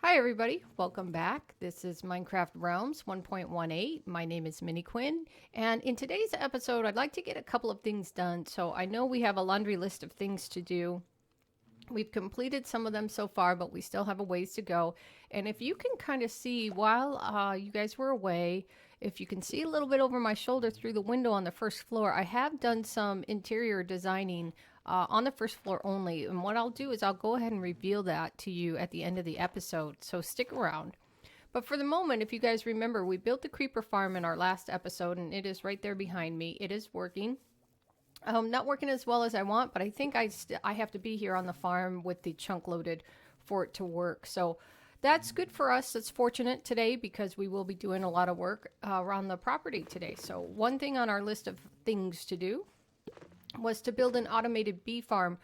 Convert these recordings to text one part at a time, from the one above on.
Hi everybody, welcome back. This is Minecraft Realms 1.18. My name is Minnie Quinn, and in today's episode I'd like to get a couple of things done. So I know we have a laundry list of things to do. We've completed some of them so far, but we still have a ways to go. And if you can kind of see while you guys were away, if you can see a little bit over my shoulder through the window on the first floor, I have done some interior designing on the first floor only. And what I'll do is I'll go ahead and reveal that to you at the end of the episode. So stick around. But for the moment, if you guys remember, we built the creeper farm in our last episode, and it is right there behind me. It is working. Not working as well as I want, but I think I have to be here on the farm with the chunk loaded for it to work. So that's good for us. That's fortunate today because we will be doing a lot of work around the property today. So one thing on our list of things to do was to build an automated bee farm.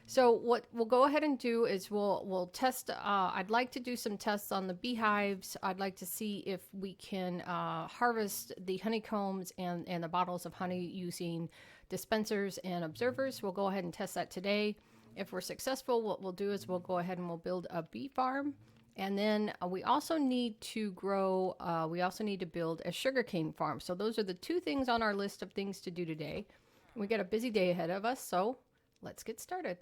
So what we'll go ahead and do is we'll test. I'd like to do some tests on the beehives. I'd like to see if we can harvest the honeycombs and the bottles of honey using dispensers and observers. We'll go ahead and test that today. If we're successful, what we'll do is we'll go ahead and we'll build a bee farm. And then we also need to grow, we also need to build a sugarcane farm. So those are the two things on our list of things to do today. We got a busy day ahead of us, so let's get started.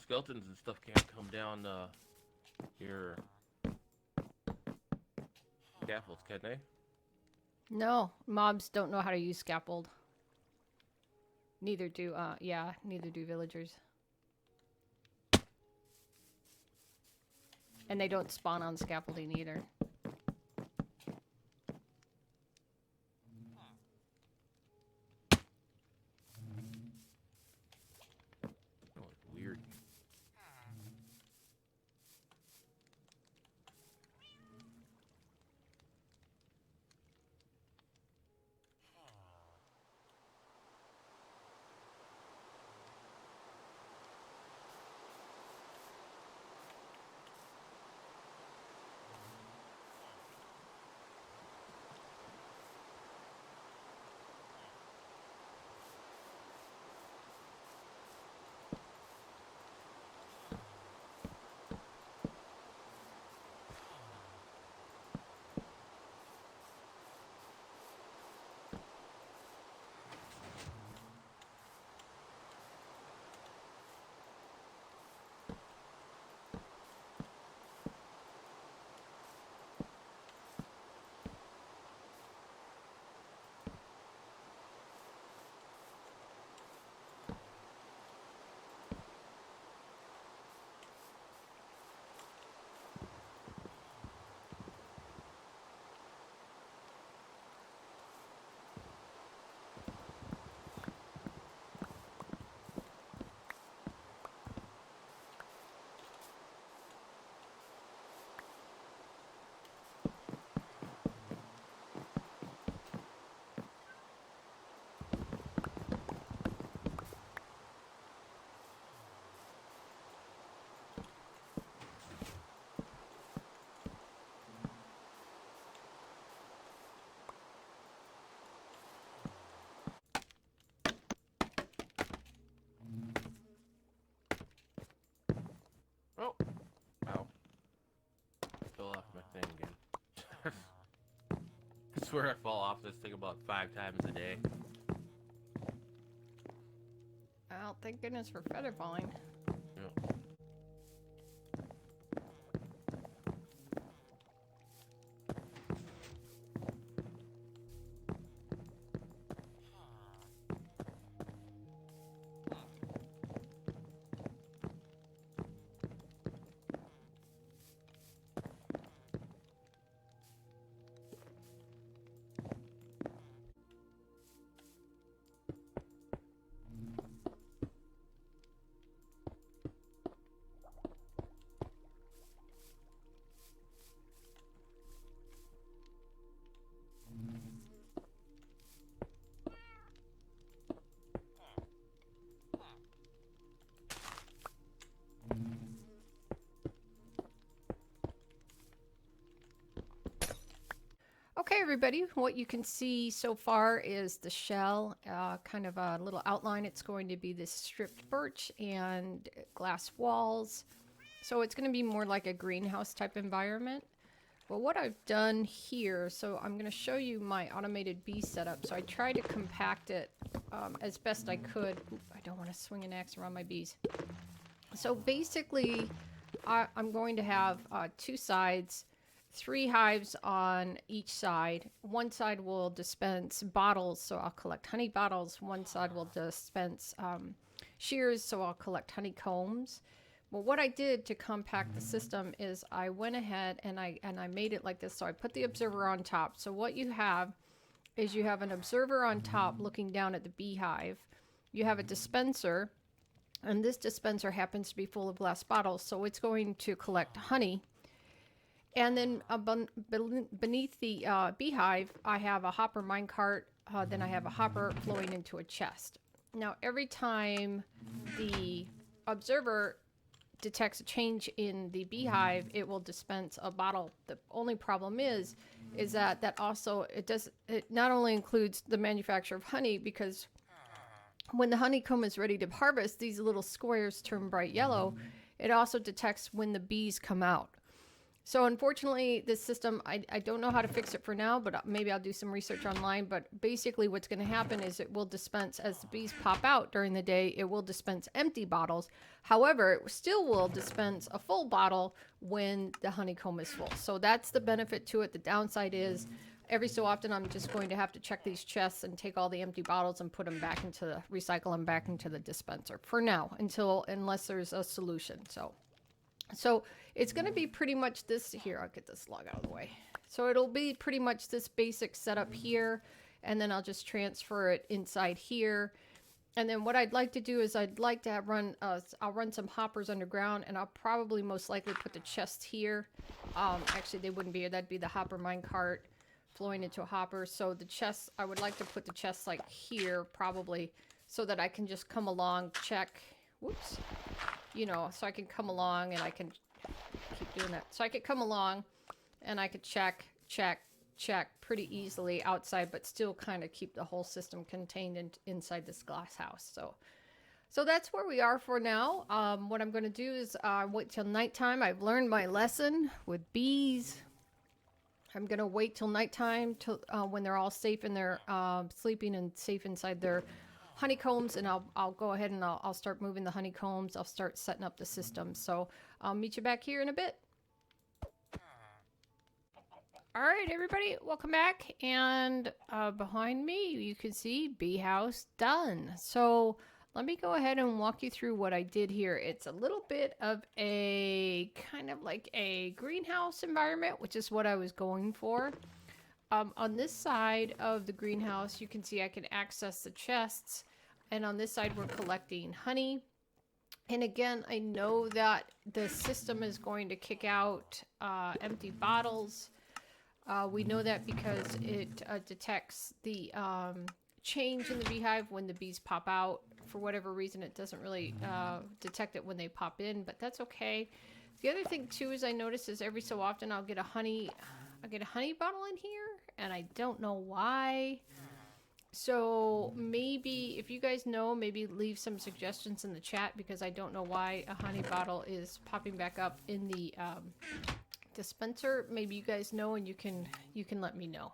Skeletons and stuff can't come down your scaffolds, can they? No, mobs don't know how to use scaffold. Neither do, neither do villagers. And they don't spawn on scaffolding either. Oh, it's weird. Oh! Ow. I fell off my thing again. I swear I fall off this thing about 5 times a day. Well, thank goodness for feather falling. Yeah. everybody. What you can see so far is the shell, kind of a little outline. It's going to be this stripped birch and glass walls. So it's going to be more like a greenhouse type environment. Well, what I've done here, so I'm going to show you my automated bee setup. So I tried to compact it as best I could. Oop, I don't want to swing an axe around my bees. So basically, I'm going to have 2 sides, 3 hives on each side. One side will dispense bottles, so I'll collect honey bottles. One side will dispense shears, so I'll collect honeycombs. Well, what I did to compact the system is I went ahead and I made it like this. So I put the observer on top. So what you have is you have an observer on top looking down at the beehive. You have a dispenser, and this dispenser happens to be full of glass bottles, so it's going to collect honey. And then beneath the beehive, I have a hopper minecart. Then I have a hopper flowing into a chest. Now, every time the observer detects a change in the beehive, it will dispense a bottle. The only problem is that also it not only includes the manufacture of honey, because when the honeycomb is ready to harvest, these little squares turn bright yellow. It also detects when the bees come out. So unfortunately, this system, I don't know how to fix it for now, but maybe I'll do some research online. But basically what's going to happen is it will dispense, as the bees pop out during the day, it will dispense empty bottles. However, it still will dispense a full bottle when the honeycomb is full. So that's the benefit to it. The downside is every so often I'm just going to have to check these chests and take all the empty bottles and put them back into recycle them back into the dispenser for now, unless there's a solution. So it's going to be pretty much this here. I'll get this log out of the way. So it'll be pretty much this basic setup here, and then I'll just transfer it inside here. And then what I'd like to do is I'd like to run, I'll run some hoppers underground, and I'll probably most likely put the chest here. Actually, they wouldn't be here. That'd be the hopper minecart flowing into a hopper. So the chest, I would like to put the chest like here probably, so that I can just come along, check, whoops, you know, so I can come along and I can keep doing that. So I could come along and I could check pretty easily outside, but still kind of keep the whole system contained inside this glass house. So that's where we are for now. What I'm going to do is wait till nighttime. I've learned my lesson with bees. I'm going to wait till nighttime till when they're all safe and they're sleeping and safe inside their honeycombs, and I'll go ahead and I'll start moving the honeycombs. I'll start setting up the system. So I'll meet you back here in a bit. All right, everybody, welcome back. And behind me, you can see bee house done. So let me go ahead and walk you through what I did here. It's a little bit of a kind of like a greenhouse environment, which is what I was going for. On this side of the greenhouse, you can see I can access the chests, and on this side we're collecting honey. And again, I know that the system is going to kick out empty bottles. We know that because it detects the change in the beehive when the bees pop out. For whatever reason, it doesn't really detect it when they pop in, but that's okay. The other thing too is I notice is every so often I'll get a honey bottle in here, and I don't know why. So maybe if you guys know, maybe leave some suggestions in the chat, because I don't know why a honey bottle is popping back up in the dispenser. Maybe you guys know, and you can let me know.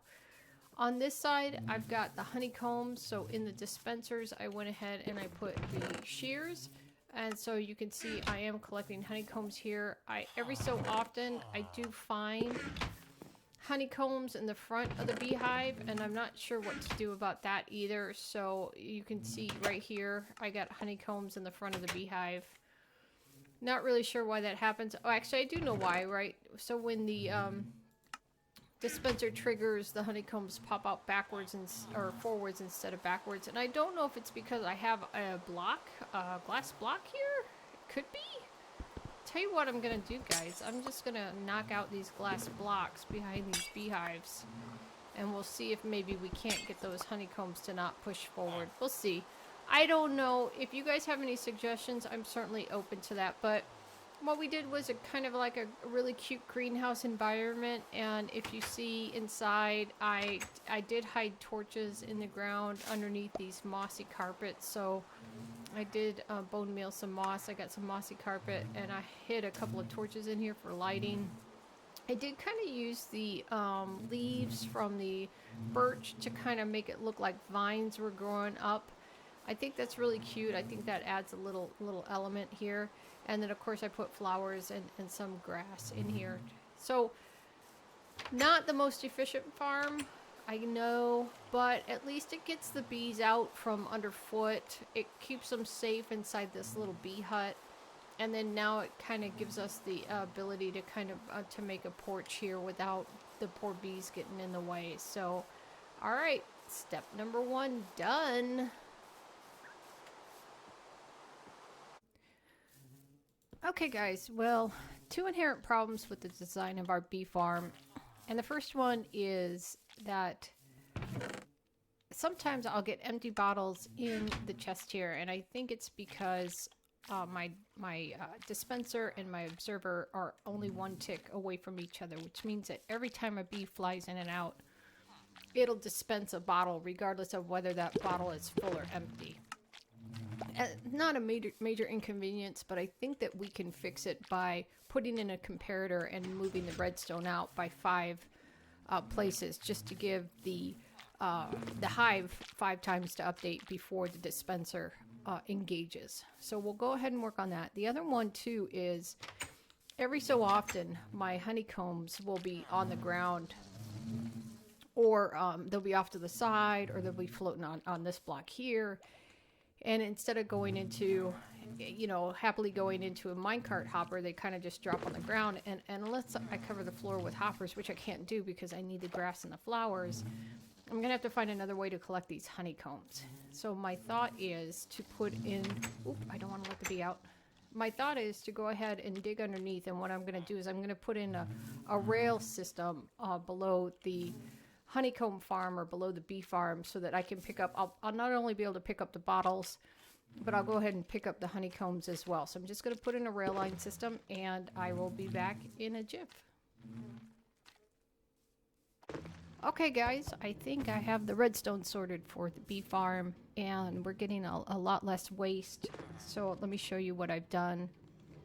On this side, I've got the honeycombs. So in the dispensers, I went ahead and I put the shears. And so you can see I am collecting honeycombs here. Every so often I do find honeycombs in the front of the beehive, and I'm not sure what to do about that either. So you can see right here, I got honeycombs in the front of the beehive. Not really sure why that happens. Oh, actually I do know why, right? So when the dispenser triggers, the honeycombs pop out backwards or forwards instead of backwards. And I don't know if it's because I have a glass block here. It could be. Tell you what I'm gonna do, guys. I'm just gonna knock out these glass blocks behind these beehives, and we'll see if maybe we can't get those honeycombs to not push forward. We'll see. I don't know. If you guys have any suggestions, I'm certainly open to that. But what we did was a kind of like a really cute greenhouse environment, and if you see inside, I did hide torches in the ground underneath these mossy carpets. So I did bone meal some moss. I got some mossy carpet, and I hid a couple of torches in here for lighting. I did kind of use the leaves from the birch to kind of make it look like vines were growing up. I think that's really cute. I think that adds a little element here. And then of course I put flowers and some grass in here. So not the most efficient farm, I know, but at least it gets the bees out from underfoot. It keeps them safe inside this little bee hut. And then now it kind of gives us the ability to kind of to make a porch here without the poor bees getting in the way. So, all right, step number 1 done. Okay, guys, well, 2 inherent problems with the design of our bee farm. And the first one is that sometimes I'll get empty bottles in the chest here, and I think it's because my dispenser and my observer are only 1 tick away from each other, which means that every time a bee flies in and out, it'll dispense a bottle regardless of whether that bottle is full or empty. Not a major inconvenience, but I think that we can fix it by putting in a comparator and moving the redstone out by 5 places, just to give the hive 5 times to update before the dispenser engages. So we'll go ahead and work on that. The other one too is every so often my honeycombs will be on the ground, or they'll be off to the side, or they'll be floating on this block here. And instead of going into, happily going into a minecart hopper, they kind of just drop on the ground. And unless I cover the floor with hoppers, which I can't do because I need the grass and the flowers, I'm going to have to find another way to collect these honeycombs. So my thought is to put in... Oop, I don't want to let the bee out. My thought is to go ahead and dig underneath, and what I'm going to do is I'm going to put in a rail system below the honeycomb farm or below the bee farm, so that I can pick up... I'll not only be able to pick up the bottles, but I'll go ahead and pick up the honeycombs as well. So I'm just going to put in a rail line system, and I will be back in a jiff. Okay guys, I think I have the redstone sorted for the bee farm, and we're getting a lot less waste. So let me show you what I've done.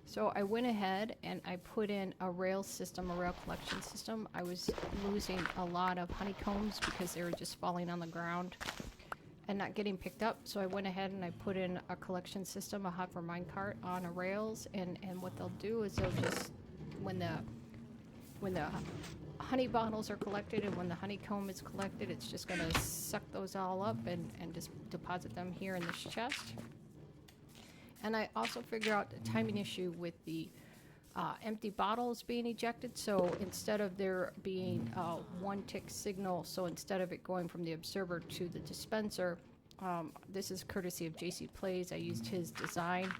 So I went ahead and I put in a rail system, a rail collection system. I was losing a lot of honeycombs because they were just falling on the ground and not getting picked up. So I went ahead and I put in a collection system, a hopper minecart on a rails, and what they'll do is they'll just, when the honey bottles are collected and when the honeycomb is collected, it's just going to suck those all up and just deposit them here in this chest. And I also figure out the timing issue with the empty bottles being ejected. So instead of there being 1 tick signal, so instead of it going from the observer to the dispenser, this is courtesy of JC Plays. I used his design.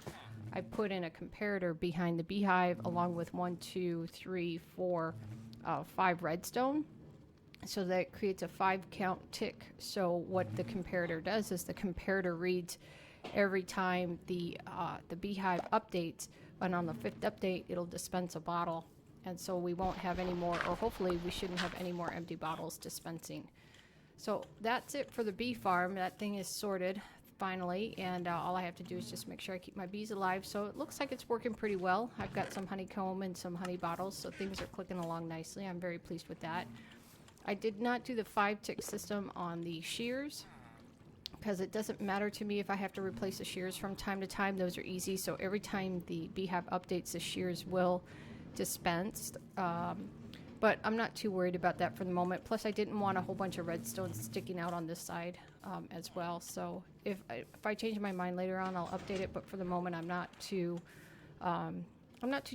I put in a comparator behind the beehive along with 1, 2, 3, 4, 5 redstone. So that creates a 5 count tick. So what the comparator does is the comparator reads every time the beehive updates, and on the 5th update it'll dispense a bottle, and so we won't have any more, or hopefully we shouldn't have any more empty bottles dispensing. So that's it for the bee farm. That thing is sorted finally, and all I have to do is just make sure I keep my bees alive. So it looks like it's working pretty well. I've got some honeycomb and some honey bottles, so things are clicking along nicely. I'm very pleased with that. I did not do the 5 tick system on the shears, because it doesn't matter to me if I have to replace the shears from time to time. Those are easy. So every time the beehive updates, the shears will dispense. But I'm not too worried about that for the moment. Plus, I didn't want a whole bunch of redstone sticking out on this side as well. So if I change my mind later on, I'll update it. But for the moment, I'm not too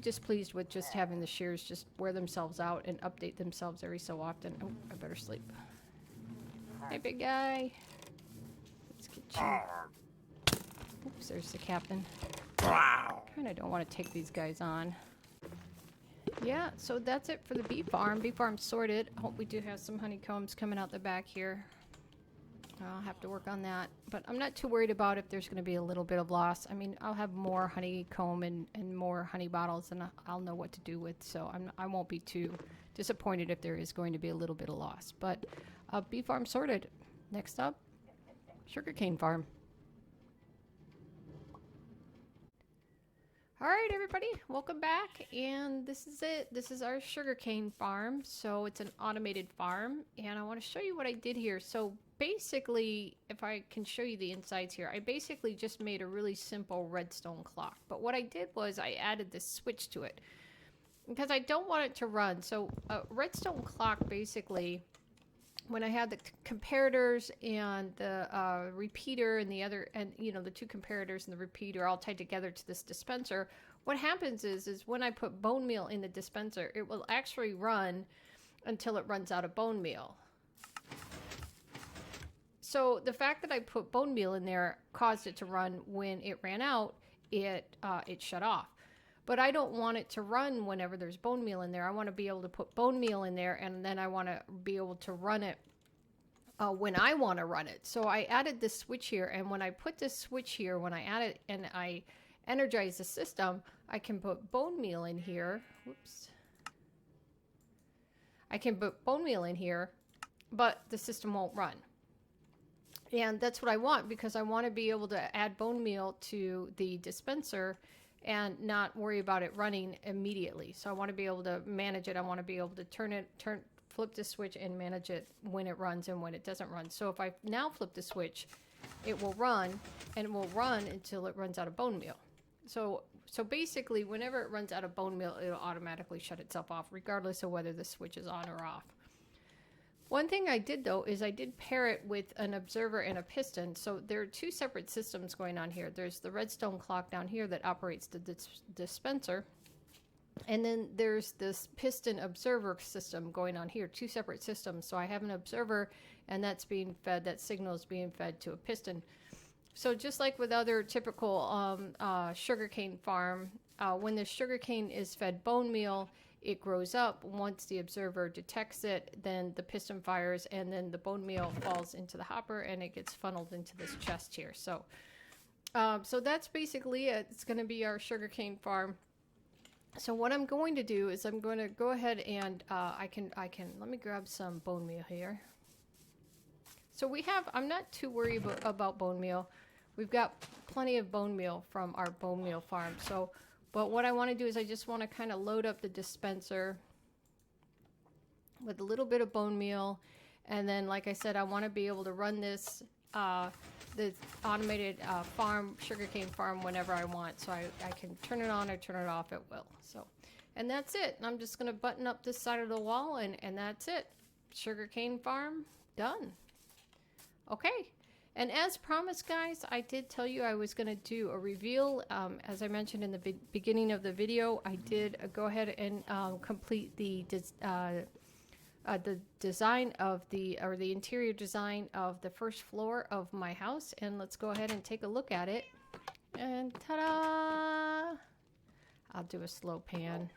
displeased with just having the shears just wear themselves out and update themselves every so often. Oh, I better sleep. Hey, big guy. Let's get you. Oops, there's the captain. Kind of don't want to take these guys on. Yeah, so that's it for the bee farm. Bee farm sorted. I hope we do have some honeycombs coming out the back here. I'll have to work on that, but I'm not too worried about if there's going to be a little bit of loss. I mean, I'll have more honeycomb and more honey bottles, and I'll know what to do with, so I won't be too disappointed if there is going to be a little bit of loss. But bee farm sorted. Next up, sugarcane farm. All right, everybody, welcome back, and this is it. This is our sugarcane farm. So it's an automated farm, and I want to show you what I did here. So basically, if I can show you the insides here, I basically just made a really simple redstone clock. But what I did was I added this switch to it because I don't want it to run. So a redstone clock basically, when I had the comparators and the repeater and the other, and you know, the two comparators and the repeater all tied together to this dispenser, what happens is when I put bone meal in the dispenser, it will actually run until it runs out of bone meal. So the fact that I put bone meal in there caused it to run. When it ran out, it shut off. But I don't want it to run whenever there's bone meal in there. I want to be able to put bone meal in there, and then I want to be able to run it when I want to run it. So I added this switch here, and when I put this switch here, when I add it and I energize the system, I can put bone meal in here. Whoops. I can put bone meal in here, but the system won't run. And that's what I want, because I want to be able to add bone meal to the dispenser and not worry about it running immediately. So I want to be able to manage it. I want to be able to flip the switch and manage it when it runs and when it doesn't run. So if I now flip the switch, it will run, and it will run until it runs out of bone meal. So basically, whenever it runs out of bone meal, it'll automatically shut itself off, regardless of whether the switch is on or off. One thing I did, though, is I did pair it with an observer and a piston. So there are two separate systems going on here. There's the redstone clock down here that operates the dispenser. And then there's this piston observer system going on here, two separate systems. So I have an observer, and that's being fed, that signal is being fed to a piston. So just like with other typical sugarcane farm, when the sugarcane is fed bone meal, it grows up. Once the observer detects it, then the piston fires, and then the bone meal falls into the hopper, and it gets funneled into this chest here. So that's basically it. It's going to be our sugarcane farm. So what I'm going to do is I'm going to go ahead and let me grab some bone meal here. So I'm not too worried about bone meal. We've got plenty of bone meal from our bone meal farm. But what I want to do is I just want to kind of load up the dispenser with a little bit of bone meal. And then, like I said, I want to be able to run this the automated sugarcane farm whenever I want. So I can turn it on or turn it off at will. So, and that's it. I'm just going to button up this side of the wall, and that's it. Sugarcane farm done. Okay. And as promised, guys, I did tell you I was going to do a reveal. As I mentioned in the beginning of the video, I did go ahead and complete the design of the interior design of the first floor of my house. And let's go ahead and take a look at it. And ta-da! I'll do a slow pan.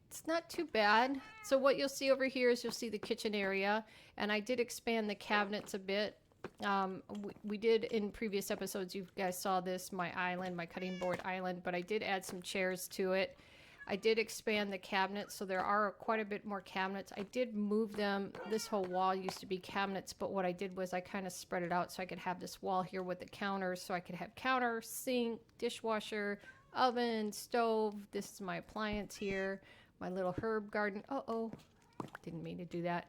It's not too bad. So what you'll see over here is you'll see the kitchen area, and I did expand the cabinets a bit. We did in previous episodes, you guys saw this, my island, my cutting board island, but I did add some chairs to it. I did expand the cabinets, so there are quite a bit more cabinets. I did move them. This whole wall used to be cabinets, but what I did was I kind of spread it out so I could have this wall here with the counters, so I could have counter, sink, dishwasher, oven, stove. This is my appliance here. My little herb garden. Uh-oh. Didn't mean to do that.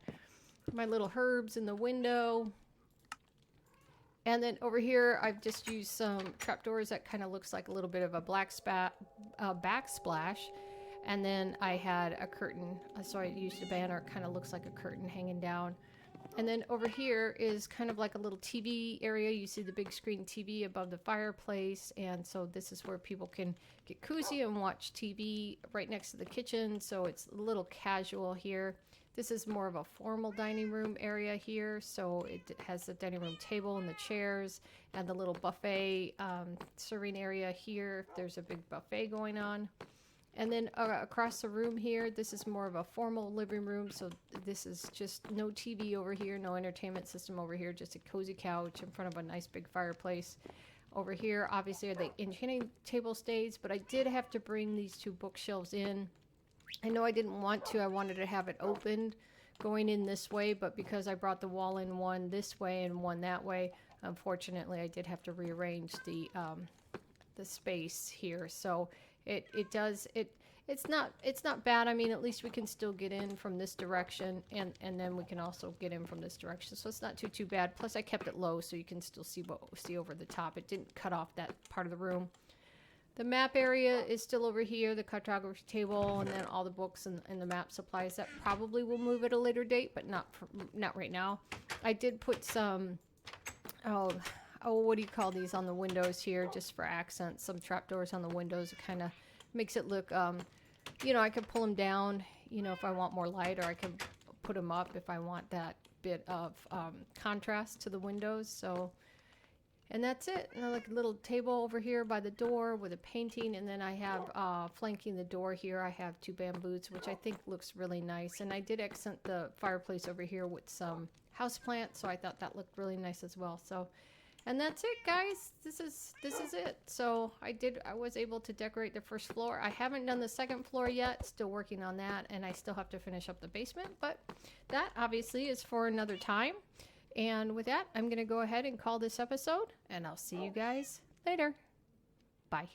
My little herbs in the window. And then over here, I've just used some trapdoors that kind of looks like a little bit of a backsplash. And then I had a curtain. So I used a banner. It kind of looks like a curtain hanging down. And then over here is kind of like a little TV area. You see the big screen TV above the fireplace. And so this is where people can get cozy and watch TV right next to the kitchen. So it's a little casual here. This is more of a formal dining room area here. So it has the dining room table and the chairs and the little buffet serving area here. There's a big buffet going on. And then across the room here, this is more of a formal living room. So this is just no TV over here, no entertainment system over here, just a cozy couch in front of a nice big fireplace. Over here, obviously, the enchanting table stays, but I did have to bring these 2 bookshelves in. I know I didn't want to. I wanted to have it opened going in this way, but because I brought the wall in one this way and one that way, unfortunately, I did have to rearrange the space here. So it's not bad. I mean, at least we can still get in from this direction, and then we can also get in from this direction. So it's not too bad. Plus, I kept it low so you can still see over the top. It didn't cut off that part of the room. The map area is still over here, the cartography table, and then all the books and the map supplies. That probably will move at a later date, but not right now. I did put some, what do you call these, on the windows here, just for accents. Some trapdoors on the windows. It kind of makes it look, I can pull them down, if I want more light, or I can put them up if I want that bit of contrast to the windows. So. And that's it. And like a little table over here by the door with a painting. And then I have flanking the door here, I have 2 bamboos, which I think looks really nice. And I did accent the fireplace over here with some houseplants, so I thought that looked really nice as well. So, and that's it, guys. This is it. So I was able to decorate the first floor. I haven't done the second floor yet. Still working on that, and I still have to finish up the basement. But that obviously is for another time. And with that, I'm going to go ahead and call this episode, and I'll see you guys later. Bye.